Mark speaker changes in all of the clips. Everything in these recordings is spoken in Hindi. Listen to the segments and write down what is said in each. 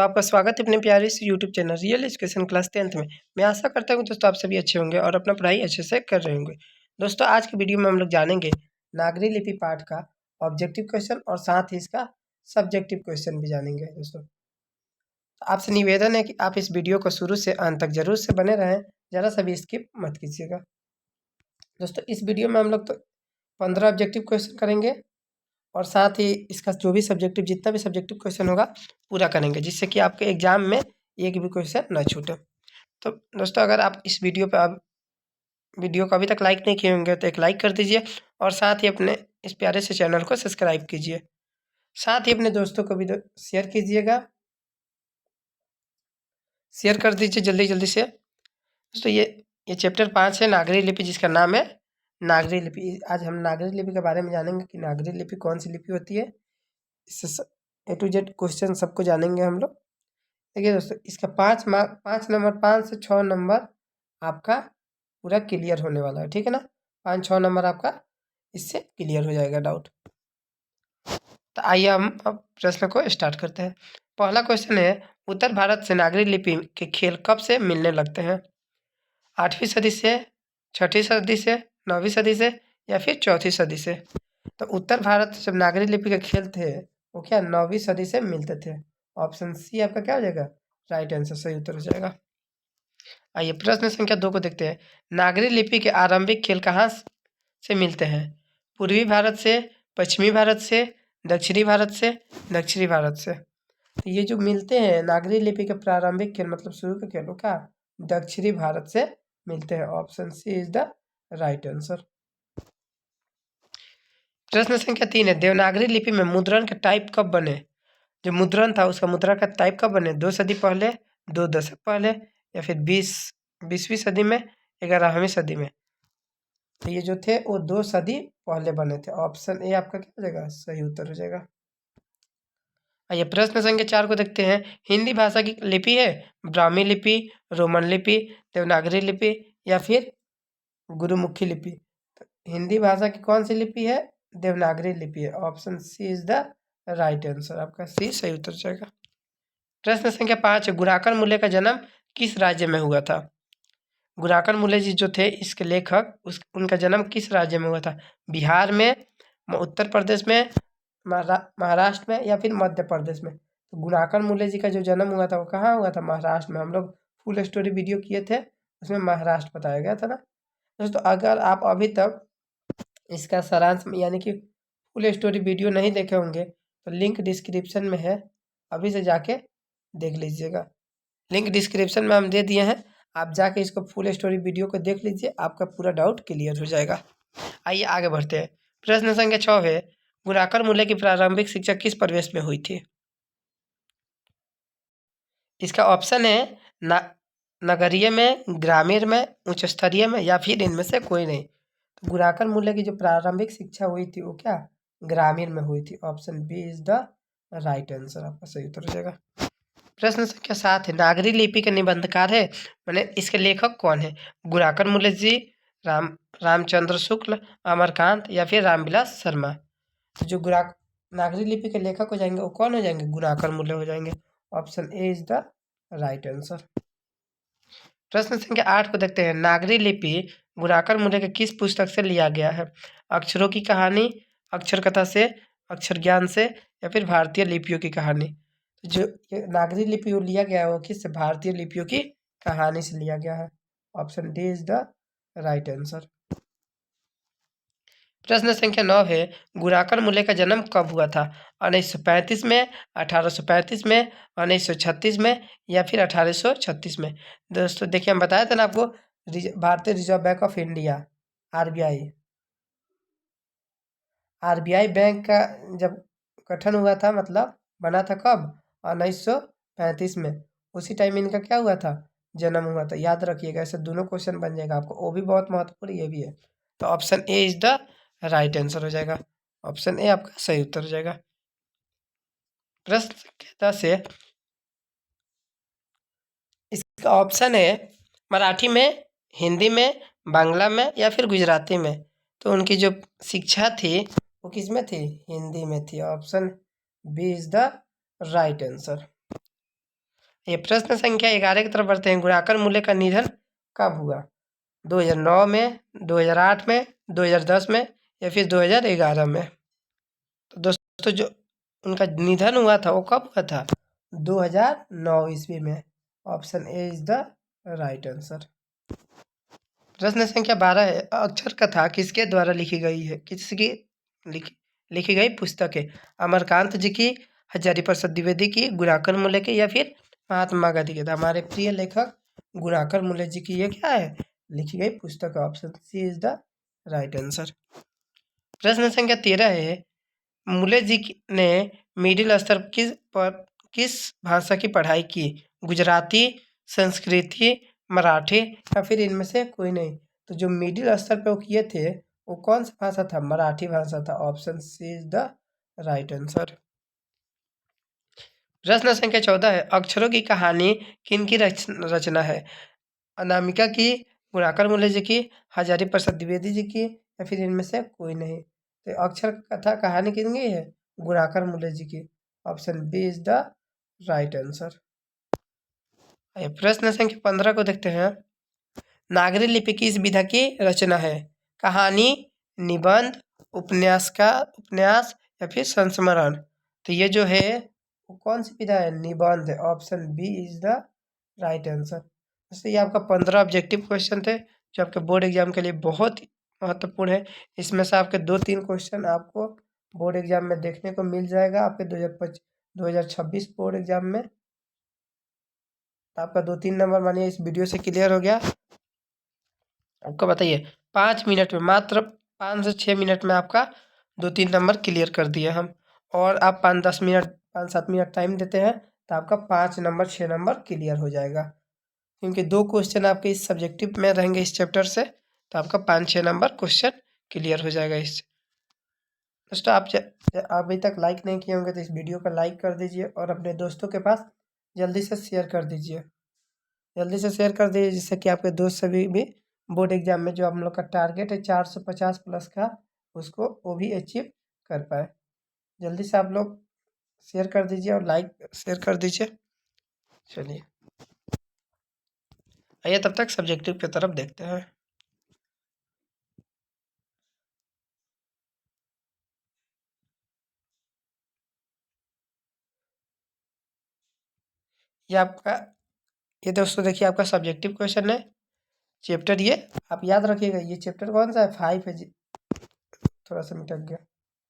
Speaker 1: तो आपका स्वागत है अपने प्यारे से YouTube channel real education class 10th में। मैं आशा करता हूँ दोस्तों आप सभी अच्छे होंगे और अपना पढ़ाई अच्छे से कर रहे होंगे। दोस्तों आज की वीडियो में हम लोग जानेंगे नागरी लिपि पाठ का ऑब्जेक्टिव क्वेश्चन और साथ ही इसका सब्जेक्टिव क्वेश्चन भी जानेंगे। दोस्तों आपसे निवेदन है कि आप इस वीडियो को शुरू से अंत तक जरूर से बने रहें, ज़रा सा भी स्किप मत कीजिएगा। दोस्तों इस वीडियो में हम लोग तो 15 ऑब्जेक्टिव क्वेश्चन करेंगे और साथ ही इसका जो भी सब्जेक्टिव जितना भी सब्जेक्टिव क्वेश्चन होगा पूरा करेंगे, जिससे कि आपके एग्जाम में एक भी क्वेश्चन ना छूटे। तो दोस्तों अगर आप इस वीडियो पे आप वीडियो को अभी तक लाइक नहीं किए होंगे तो एक लाइक कर दीजिए और साथ ही अपने इस प्यारे से चैनल को सब्सक्राइब कीजिए। साथ ही अपने दोस्तों को भी शेयर कीजिएगा, शेयर कर दीजिए जल्दी जल्दी से। दोस्तों ये चैप्टर 5 है नागरी लिपि, जिसका नाम है नागरी लिपि। आज हम नागरी लिपि के बारे में जानेंगे कि नागरी लिपि कौन सी लिपि होती है। इससे A to Z क्वेश्चन सबको जानेंगे हम लोग। देखिए दोस्तों इसका 5 नंबर 5 से 6 नंबर आपका पूरा क्लियर होने वाला है, ठीक है ना। 5-6 नंबर आपका इससे क्लियर हो जाएगा डाउट। तो आइए हम अब प्रश्न को स्टार्ट करते हैं। पहला क्वेश्चन है, उत्तर भारत से नागरी लिपि के खेल कब से मिलने लगते हैं? 8वीं सदी से, 6ठी सदी से, 9वीं सदी से या फिर 4थी सदी से? तो उत्तर भारत से जब नागरी लिपि के खेल थे वो क्या 9वीं सदी से मिलते थे। ऑप्शन सी आपका क्या हो जाएगा, राइट आंसर, सही उत्तर हो जाएगा। आइए प्रश्न संख्या 2 को देखते हैं। नागरी लिपि के आरंभिक खेल कहाँ से मिलते हैं? पूर्वी भारत से, पश्चिमी भारत से, दक्षिणी भारत से, दक्षिणी भारत से? तो ये जो मिलते हैं नागरी लिपि के प्रारंभिक खेल मतलब शुरू के खेल, क्या दक्षिणी भारत से मिलते हैं। Option C is the right answer. प्रश्न संख्या 3 है, देवनागरी लिपि में मुद्रण के टाइप कब बने? जो मुद्रण था उसका मुद्रा का टाइप कब बने? 2 सदी पहले, 2 दशक पहले या फिर 20वीं सदी में, 11वीं सदी में? तो ये जो थे वो 2 सदी पहले बने थे। ऑप्शन ए आपका क्या हो जाएगा, सही उत्तर हो जाएगा। आइए प्रश्न संख्या 4 को देखते हैं। हिंदी भाषा की लिपि है ब्राह्मी लिपि, रोमन लिपि, देवनागरी लिपि या फिर गुरुमुखी लिपि? तो हिंदी भाषा की कौन सी लिपि है? देवनागरी लिपि है। Option C is the right answer, आपका सी सही उत्तर जाएगा। प्रश्न संख्या 5 है, गुणाकर मूल्य का जन्म किस राज्य में हुआ था? गुणाकर मूल्य जी जो थे इसके लेखक, उनका जन्म किस राज्य में हुआ था? बिहार में, उत्तर प्रदेश में, महाराष्ट्र में या फिर मध्य प्रदेश में? तो गुणाकर मूल्य जी का जो जन्म हुआ था वो कहाँ हुआ था? महाराष्ट्र में। हम लोग फुल स्टोरी वीडियो किए थे, उसमें महाराष्ट्र बताया गया था ना। दोस्तों अगर आप अभी तक इसका सारांश यानी कि फुल स्टोरी वीडियो नहीं देखे होंगे तो लिंक डिस्क्रिप्शन में है, अभी से जाके देख लीजिएगा। लिंक डिस्क्रिप्शन में हम दे दिए हैं, आप जाके इसको फुल स्टोरी वीडियो को देख लीजिए, आपका पूरा डाउट क्लियर हो जाएगा। आइए आगे बढ़ते हैं। प्रश्न संख्या 6 है, गुणाकर मूल्य की प्रारंभिक शिक्षा किस प्रदेश में हुई थी? इसका ऑप्शन है नगरीय में, ग्रामीण में, उच्च स्तरीय में या फिर इनमें से कोई नहीं। तो गुणाकर मूल्य की जो प्रारंभिक शिक्षा हुई थी वो क्या ग्रामीण में हुई थी। Option B is the right answer, आपका सही उत्तर हो जाएगा। प्रश्न संख्या 7 है, नागरी लिपि के निबंधकार है मैंने इसके लेखक कौन है? गुणाकर मूल्य जी, रामचंद्र शुक्ल, अमरकांत या फिर रामविलास शर्मा? जो नागरी लिपि के लेखक हो जाएंगे वो कौन हो जाएंगे? गुणाकर मूल्य हो जाएंगे। Option A is the right answer. प्रश्न संख्या 8 को देखते हैं। नागरी लिपि गुणाकर मूल्य के किस पुस्तक से लिया गया है? अक्षरों की कहानी, अक्षर कथा से, अक्षर ज्ञान से या फिर भारतीय लिपियों की कहानी? जो नागरी लिपि लिया गया है वो किससे? भारतीय लिपियों की कहानी से लिया गया है। Option D is the right answer. प्रश्न संख्या 9 है, गुणाकर मूल्य का जन्म कब हुआ था? 1935 में, 1835 में, 1936 में या फिर 1836 में? दोस्तों देखिए हम बताया था ना आपको, भारतीय reserve bank of India RBI bank का जब गठन हुआ था मतलब बना था कब? 1935 में। उसी टाइम इनका क्या हुआ था? जन्म हुआ था। याद रखिएगा, ऐसे दोनों क्वेश्चन बन जाएगा आपको, वो भी बहुत महत्वपूर्ण ये भी है। तो option A is the right answer हो जाएगा। ऑप्शन ए आपका सही उत्तर हो जाएगा। प्रश्न संख्या 10 है, इसका ऑप्शन है मराठी में, हिंदी में, बांग्ला में या फिर गुजराती में? तो उनकी जो शिक्षा थी वो किस में थी? हिंदी में थी। Option B is the right answer. ये प्रश्न संख्या 11 की तरफ बढ़ते हैं। गुणाकर मूल्य का निधन कब हुआ? 2009 में, 2008 में, 2010 में या फिर 2011 में? तो दोस्तों जो उनका निधन हुआ था वो कब हुआ था? 2009 ईस्वी में। Option A is the right answer. प्रश्न संख्या 12 है। अक्षर कथा किसके द्वारा लिखी गई है? किसकी लिखी गई पुस्तक है? अमरकांत जी की, हजारी प्रसाद द्विवेदी की, गुणाकर मूल्य की या फिर महात्मा गांधी की? तो हमारे प्रिय लेखक गुणाकर मूल्य जी की ये क्या है? लिखी गई पुस्तक। Option C is the right answer. प्रश्न संख्या 13 है। मूल्य जी ने मिडिल स्तर किस भाषा की पढ़ाई की? गुजराती, संस्कृति, मराठी या फिर इनमें से कोई नहीं? तो जो मिडिल स्तर पे वो किए थे वो कौन सा भाषा था? मराठी भाषा था। Option C is the right answer. प्रश्न संख्या 14 है। अक्षरों की कहानी किन की रचना है? अनामिका की, गुणाकर मूल्य जी की, हजारी प्रसाद द्विवेदी जी की या फिर इनमें से कोई नहीं? तो अक्षर कथा कहानी किन की है? गुणाकर मूल्य जी की। Option B is the right answer. प्रश्न संख्या 15 को देखते हैं। नागरी लिपि की इस विधा की रचना है? कहानी, निबंध, उपन्यास या फिर संस्मरण? तो ये जो है वो कौन सी विधा है? निबंध है। Option B is the right answer. दोस्तों ये आपका 15 ऑब्जेक्टिव क्वेश्चन थे जो आपके बोर्ड एग्जाम के लिए बहुत महत्वपूर्ण है। इसमें से आपके 2-3 क्वेश्चन आपको बोर्ड एग्जाम में देखने को मिल जाएगा आपके 2026 बोर्ड एग्जाम में। आपका 2-3 नंबर मानिए इस वीडियो से क्लियर हो गया। आपको बताइए 5 मिनट में, मात्र 5 से 6 मिनट में आपका 2-3 नंबर क्लियर कर दिए हम। और आप 5-7 मिनट टाइम देते हैं तो आपका 5 नंबर 6 नंबर क्लियर हो जाएगा। क्योंकि 2 क्वेश्चन आपके इस सब्जेक्टिव में रहेंगे इस चैप्टर से, तो आपका 5-6 नंबर क्वेश्चन क्लियर हो जाएगा इससे। दोस्तों आप अभी तक लाइक नहीं किए होंगे तो इस वीडियो को लाइक कर दीजिए और अपने दोस्तों के पास जल्दी से शेयर कर दीजिए। जल्दी से शेयर कर दीजिए जिससे कि आपके दोस्त सभी भी बोर्ड एग्जाम में जो हम लोग का टारगेट है 450 प्लस का, उसको वो भी अचीव कर पाए। जल्दी से आप लोग शेयर कर दीजिए और लाइक शेयर कर दीजिए। चलिए आइए तब तक सब्जेक्टिव की तरफ देखते हैं। ये आपका, ये दोस्तों देखिए आपका सब्जेक्टिव क्वेश्चन है। चैप्टर ये आप याद रखिएगा, ये चैप्टर कौन सा है? 5 है जी। थोड़ा सा मिटक गया।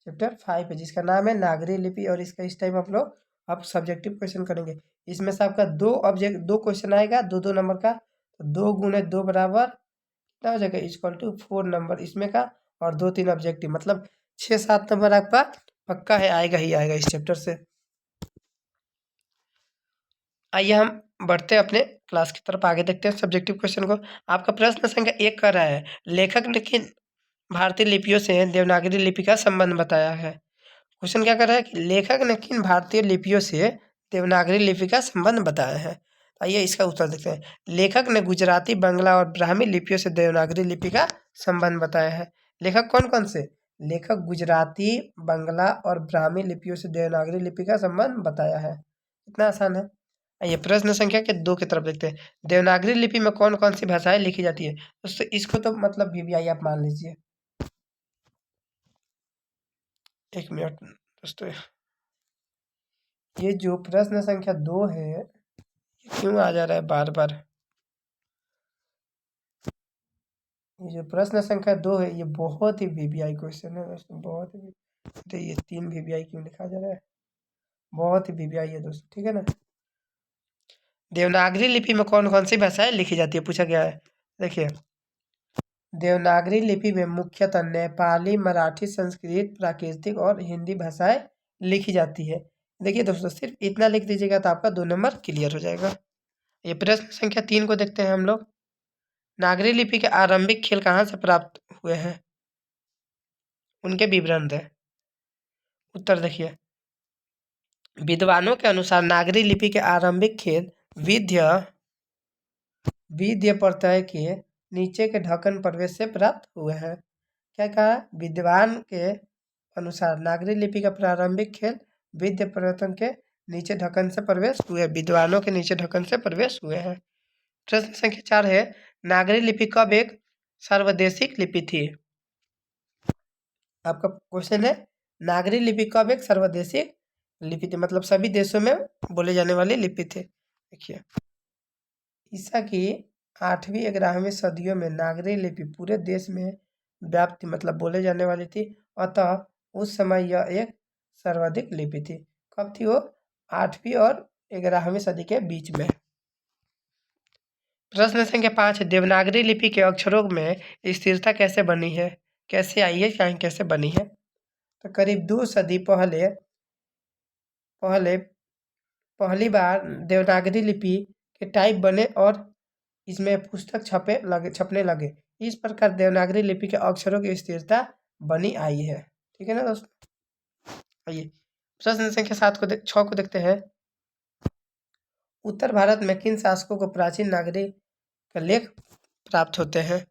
Speaker 1: चैप्टर 5 है जिसका नाम है नागरी लिपि और इसका इस टाइम आप लोग आप सब्जेक्टिव क्वेश्चन करेंगे। इसमें से आपका 2 क्वेश्चन आएगा 2-2 नंबर का। तो 2 गुणे 2 बराबर कितना हो जाएगा? इक्वल टू 4 नंबर इसमें का और 2-3 ऑब्जेक्टिव, मतलब 6-7 नंबर आपका पक्का है, आएगा ही आएगा इस चैप्टर से। आइए हम बढ़ते हैं अपने क्लास की तरफ, आगे देखते हैं सब्जेक्टिव क्वेश्चन को। आपका प्रश्न संख्या 1 कर रहा है लेखक ने किन भारतीय लिपियों से देवनागरी लिपि का संबंध बताया है? क्वेश्चन क्या कर रहा है कि लेखक ने किन भारतीय लिपियों से देवनागरी लिपि का संबंध बताया है? आइए इसका उत्तर देखते हैं। लेखक ने गुजराती, बांग्ला और ब्राह्मी लिपियों से देवनागरी लिपि का संबंध बताया है। लेखक कौन कौन से? लेखक गुजराती, बांग्ला और ब्राह्मी लिपियों से देवनागरी लिपि का संबंध बताया है। कितना आसान है। आइए प्रश्न संख्या के 2 की तरफ देखते हैं। देवनागरी लिपि में कौन कौन सी भाषाएं लिखी जाती है? दोस्तों इसको तो मतलब वीवीआई आप मान लीजिए। 1 मिनट दोस्तों, ये जो प्रश्न संख्या 2 है क्यों आ जा रहा है बार बार? ये जो प्रश्न संख्या 2 है ये बहुत ही वीवीआई क्वेश्चन है दोस्तों, बहुत ही। तो ये 3 वीवीआई क्यों लिखा जा रहा है? बहुत ही वीवीआई है दोस्तों, ठीक है ना। देवनागरी लिपि में कौन कौन सी भाषाएं लिखी जाती है पूछा गया है। देखिए देवनागरी लिपि में मुख्यतः नेपाली, मराठी, संस्कृत, प्राकृतिक और हिंदी भाषाएं लिखी जाती है। देखिए दोस्तों सिर्फ इतना लिख दीजिएगा तो आपका 2 नंबर क्लियर हो जाएगा। ये प्रश्न संख्या 3 को देखते हैं हम लोग। नागरी लिपि के आरंभिक खेल कहाँ से प्राप्त हुए हैं? उनके विवरण दें। उत्तर देखिए। विद्वानों के अनुसार नागरी लिपि के आरंभिक खेल विद्य प्रत्यय के नीचे के ढक्कन प्रवेश से प्राप्त हुए हैं। क्या कहा? विद्वान के अनुसार नागरी लिपि का प्रारंभिक खेल विद्य प्रवर्तन के नीचे ढक्कन से प्रवेश हुए, विद्वानों के नीचे ढक्कन से प्रवेश हुए हैं। प्रश्न संख्या 4 है, नागरी लिपि कब एक सर्वदेशिक लिपि थी? आपका क्वेश्चन है, नागरी लिपि कब एक सर्वदेशिक लिपि थी, मतलब सभी देशों में बोले जाने वाली लिपि थी। देखिए, ईसा की 8वीं 11वीं सदियों में नागरी लिपि पूरे देश में व्याप्त थी, मतलब बोले जाने वाली थी। अतः उस समय यह एक सर्वाधिक लिपि थी। कब थी वो? 8वीं और 11वीं सदी के बीच में। प्रश्न संख्या 5, देवनागरी लिपि के अक्षरों में स्थिरता कैसे बनी है? कैसे आई है, कैसे बनी है? तो करीब 2 सदी पहले पहली बार देवनागरी लिपि के टाइप बने और इसमें पुस्तक छपने लगे। इस प्रकार देवनागरी लिपि के अक्षरों की स्थिरता बनी आई है। ठीक है ना दोस्तों? आइए प्रश्न संख्या 6 को देखते हैं। उत्तर भारत में किन शासकों को प्राचीन नागरी का लेख प्राप्त होते हैं?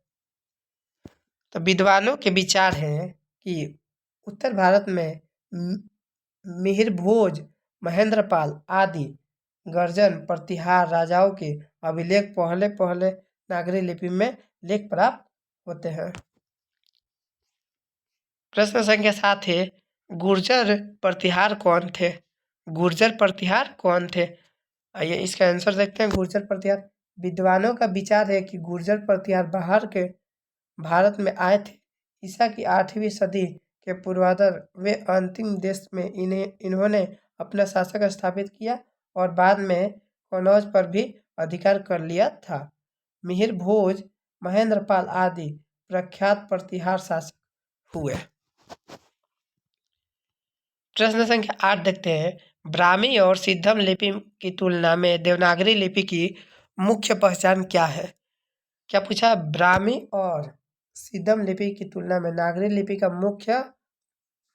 Speaker 1: तो विद्वानों के विचार हैं कि उत्तर भारत में मिहिर भोज, महेंद्रपाल आदि गर्जन प्रतिहार राजाओं के अभिलेख पहले नागरी लिपि में लेख प्राप्त होते हैं। प्रश्न संख्या 7 है, गुर्जर प्रतिहार कौन थे? गुर्जर प्रतिहार कौन थे? आइए इसका आंसर देखते हैं। गुर्जर प्रतिहार, विद्वानों का विचार है कि गुर्जर प्रतिहार बाहर के भारत में आए थे। ईसा की 8वीं सदी के पूर्वार्ध वे अंतिम देश में इन्होंने अपना शासक स्थापित किया और बाद में कन्नौज पर भी अधिकार कर लिया था। मिहिर भोज, महेंद्रपाल आदि प्रख्यात प्रतिहार शासक हुए। प्रश्न संख्या 8 देखते हैं। ब्राह्मी और सिद्धम लिपि की तुलना में देवनागरी लिपि की मुख्य पहचान क्या है? क्या पूछा? ब्राह्मी और सिद्धम लिपि की तुलना में नागरी लिपि का मुख्य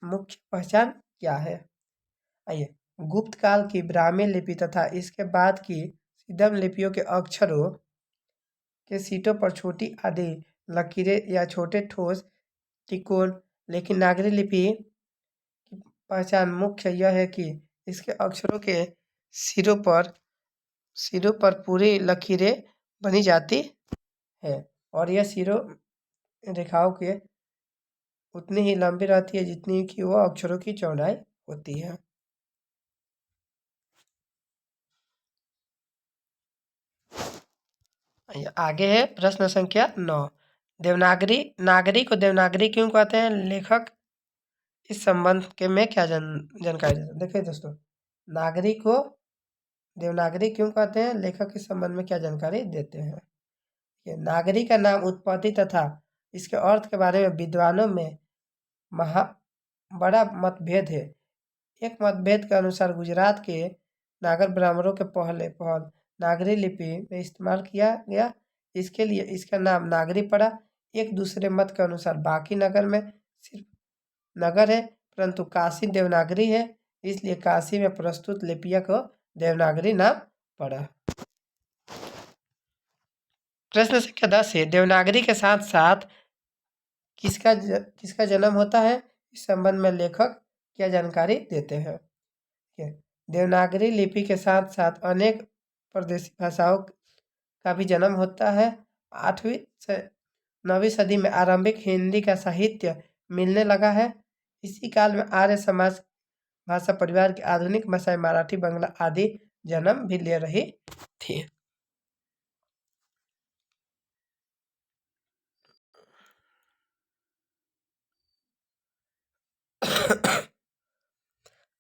Speaker 1: पहचान क्या है? आइए, गुप्त काल की ब्राह्मी लिपि तथा इसके बाद की सिद्धम लिपियों के अक्षरों के सीटों पर छोटी आदि लकीरें या छोटे ठोस त्रिकोण, लेकिन नागरी लिपि की पहचान मुख्य यह है कि इसके अक्षरों के सिरों पर पूरी लकीरें बनी जाती है और यह सिरों रेखाओं के उतनी ही लंबी रहती है जितनी कि वह अक्षरों की चौड़ाई होती है। आगे है प्रश्न संख्या 9, नागरी को देवनागरी क्यों कहते हैं? लेखक इस संबंध के में क्या जानकारी देते हैं? देखिए दोस्तों, नागरी को देवनागरी क्यों कहते हैं? लेखक इस संबंध में क्या जानकारी देते हैं। ये नागरी का नाम उत्पत्ति तथा इसके अर्थ के बारे में विद्वानों में बड़ा मतभेद है। एक मतभेद के अनुसार गुजरात के नागर ब्राह्मणों के पहल नागरी लिपि में इस्तेमाल किया गया, इसके लिए इसका नाम नागरी पड़ा। एक दूसरे मत के अनुसार बाकी नगर में सिर्फ नगर है, परंतु काशी देवनागरी है, इसलिए काशी में प्रस्तुत लिपियां को देवनागरी नाम पड़ा। प्रश्न संख्या 10 है, देवनागरी के साथ साथ किसका जन्म होता है? इस संबंध में लेखक क्या जानकारी देते हैं? देवनागरी लिपि के साथ साथ अनेक प्रदेशी भाषाओं का भी जन्म होता है। 8वीं से 9वीं सदी में आरंभिक हिंदी का साहित्य मिलने लगा है। इसी काल में आर्य समाज भाषा परिवार की आधुनिक भाषाएं मराठी, बांग्ला आदि जन्म भी ले रही थी।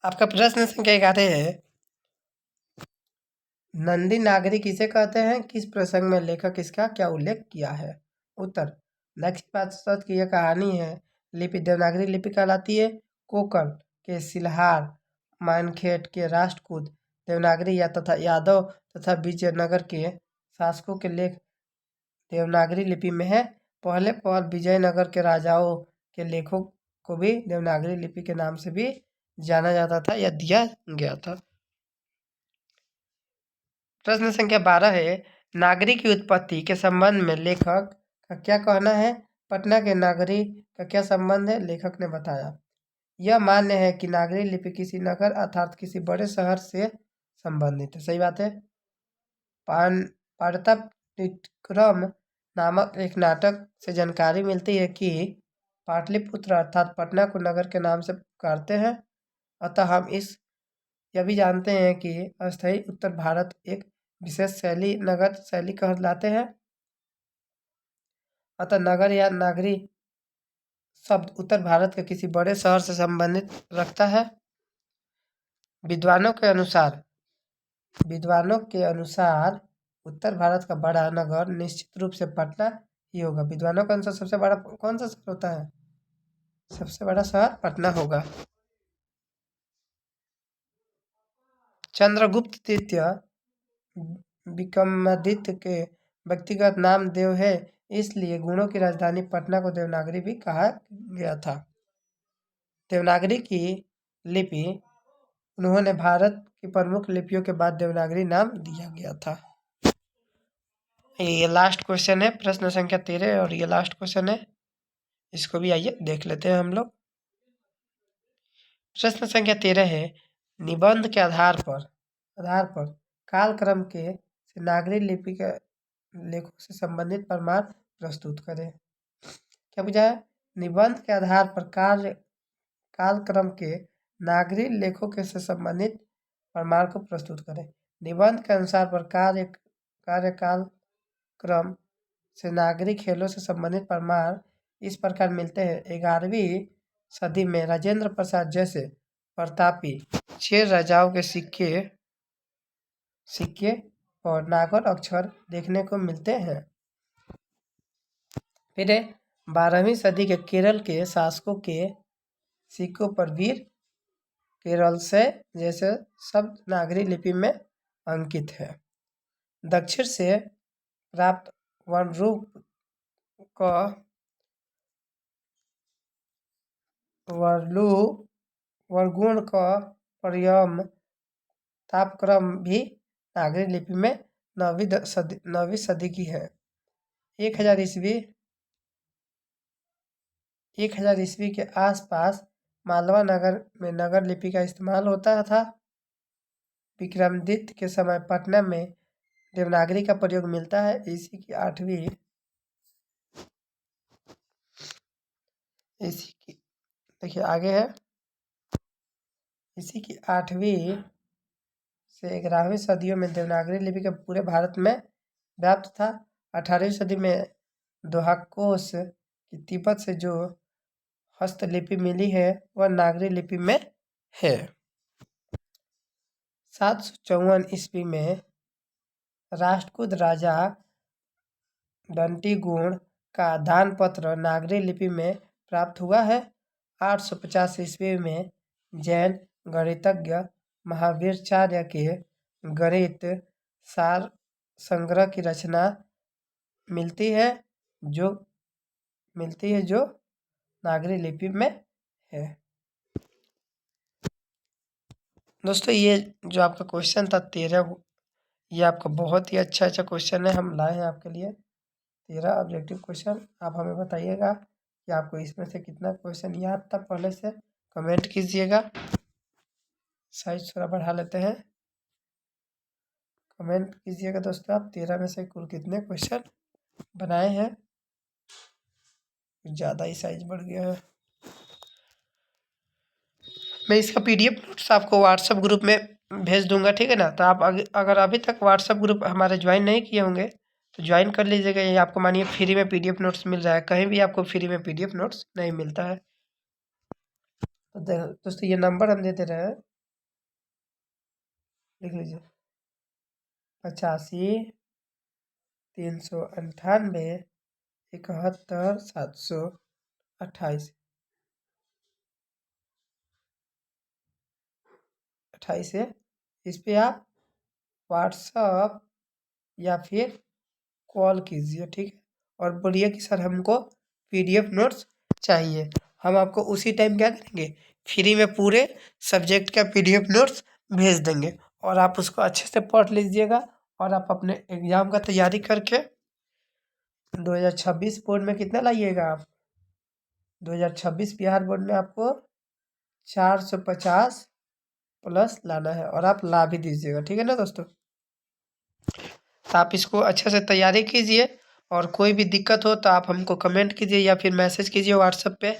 Speaker 1: आपका प्रश्न संख्या 11 है, नंदी नागरी किसे कहते हैं? किस प्रसंग में लेखक इसका क्या उल्लेख किया है? उत्तर, लक्ष्मी पार्षद की यह कहानी है। लिपि देवनागरी लिपि कहलाती है। कोंकण के सिलहार, मानखेड़ के राष्ट्रकूट देवनागरी या तथा यादव तथा विजयनगर के शासकों के लेख देवनागरी लिपि में है। पहले विजयनगर के राजाओं के लेखों को भी देवनागरी लिपि के नाम से भी जाना जाता था या दिया गया था। प्रश्न संख्या 12 है, नागरी की उत्पत्ति के संबंध में लेखक का क्या कहना है? पटना के नागरी का क्या संबंध है? लेखक ने बताया। यह मान्य है कि नागरी लिपि किसी नगर अर्थात किसी बड़े शहर से संबंधित है। सही बात है। पान पाटलिपुत्रम नामक एक नाटक से जानकारी मिलती है कि पाटलिपुत्र अर्थात पटना को नगर के नाम से पुकारते हैं। अतः हम यह भी जानते हैं कि अस्थायी उत्तर भारत एक विशेष शैली नगर शैली कहलाते हैं। अतः नगर या नागरी शब्द उत्तर भारत के किसी बड़े शहर से संबंधित रखता है। विद्वानों के अनुसार उत्तर भारत का बड़ा नगर निश्चित रूप से पटना ही होगा। विद्वानों के अनुसार सबसे बड़ा कौन सा शहर होता है? सबसे बड़ा शहर पटना होगा। चंद्रगुप्त तृतीय विक्रमादित्य के व्यक्तिगत नाम देव है, इसलिए गुणों की राजधानी पटना को देवनागरी भी कहा गया था। देवनागरी की लिपि उन्होंने भारत की प्रमुख लिपियों के बाद देवनागरी नाम दिया गया था। ये लास्ट क्वेश्चन है, प्रश्न संख्या 13, और ये लास्ट क्वेश्चन है। इसको भी आइए देख लेते हैं हम लोग। प्रश्न संख्या 13 है, निबंध के आधार पर कालक्रम के नागरी लिपि के लेखों से संबंधित प्रमाण प्रस्तुत करें। क्या पूछा है? निबंध के आधार पर कालक्रम के नागरी लेखों के से संबंधित प्रमाण को प्रस्तुत करें। निबंध के अनुसार पर कार्यकाल क्रम से नागरी खेलों से संबंधित प्रमाण इस प्रकार मिलते हैं। 11वीं सदी में राजेंद्र प्रसाद जैसे प्रतापी 6 राजाओं के सिक्के और नागर अक्षर देखने को मिलते हैं। फिर 12वीं सदी के केरल के शासकों के सिक्कों पर वीर केरल से जैसे शब्द नागरी लिपि में अंकित है। दक्षिण से प्राप्त वर्गुण का परियम तापक्रम भी नागरी लिपि में 9वीं सदी की है। 1000 ईस्वी के आसपास मालवा नगर में नगर लिपि का इस्तेमाल होता था। विक्रमादित्य के समय पटना में देवनागरी का प्रयोग मिलता है। देखिए आगे है, इसी की 8वीं से 11वीं सदियों में देवनागरी लिपि के पूरे भारत में व्याप्त था। 18वीं सदी में दोहाकोस की तिब्बत से जो हस्तलिपि मिली है वह नागरी लिपि में है। 754 ईस्वी में राष्ट्रकूट राजा दंतीगुण का दान पत्र नागरी लिपि में प्राप्त हुआ है। 850 ईस्वी में जैन गणितज्ञ महावीराचार्य के गणित सार संग्रह की रचना मिलती है जो नागरी लिपि में है। दोस्तों ये जो आपका क्वेश्चन था 13, ये आपका बहुत ही अच्छा क्वेश्चन है, हम लाए हैं आपके लिए 13 ऑब्जेक्टिव क्वेश्चन। आप हमें बताइएगा कि आपको इसमें से कितना क्वेश्चन याद था, पहले से कमेंट कीजिएगा। साइज थोड़ा बढ़ा लेते हैं, कमेंट कीजिएगा दोस्तों आप 13 में से कुल कितने क्वेश्चन बनाए हैं। ज़्यादा ही साइज बढ़ गया है। मैं इसका PDF नोट्स आपको व्हाट्सएप ग्रुप में भेज दूंगा, ठीक है ना। तो आप अगर अभी तक व्हाट्सएप ग्रुप हमारे ज्वाइन नहीं किए होंगे तो ज्वाइन कर लीजिएगा। ये आपको मानिए फ्री में PDF नोट्स मिल रहा है, कहीं भी आपको फ्री में PDF नोट्स नहीं मिलता है। तो दोस्तों ये नंबर हम दे दे रहे हैं, लिख लीजिए 85 398 71 728 है। इस पे आप व्हाट्सअप या फिर कॉल कीजिए, ठीक है, और बोलिए कि सर हमको PDF नोट्स चाहिए। हम आपको उसी टाइम क्या करेंगे, फ्री में पूरे सब्जेक्ट का PDF नोट्स भेज देंगे और आप उसको अच्छे से पढ़ लीजिएगा और आप अपने एग्ज़ाम का तैयारी करके 2026 बोर्ड में कितना लाइएगा आप। 2026 बिहार बोर्ड में आपको 450 प्लस लाना है और आप ला भी दीजिएगा, ठीक है ना दोस्तों। तो आप इसको अच्छे से तैयारी कीजिए और कोई भी दिक्कत हो तो आप हमको कमेंट कीजिए या फिर मैसेज कीजिए व्हाट्सएप पे।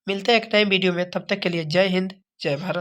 Speaker 1: मिलते हैं एक नए वीडियो में, तब तक के लिए जय हिंद, जय भारत।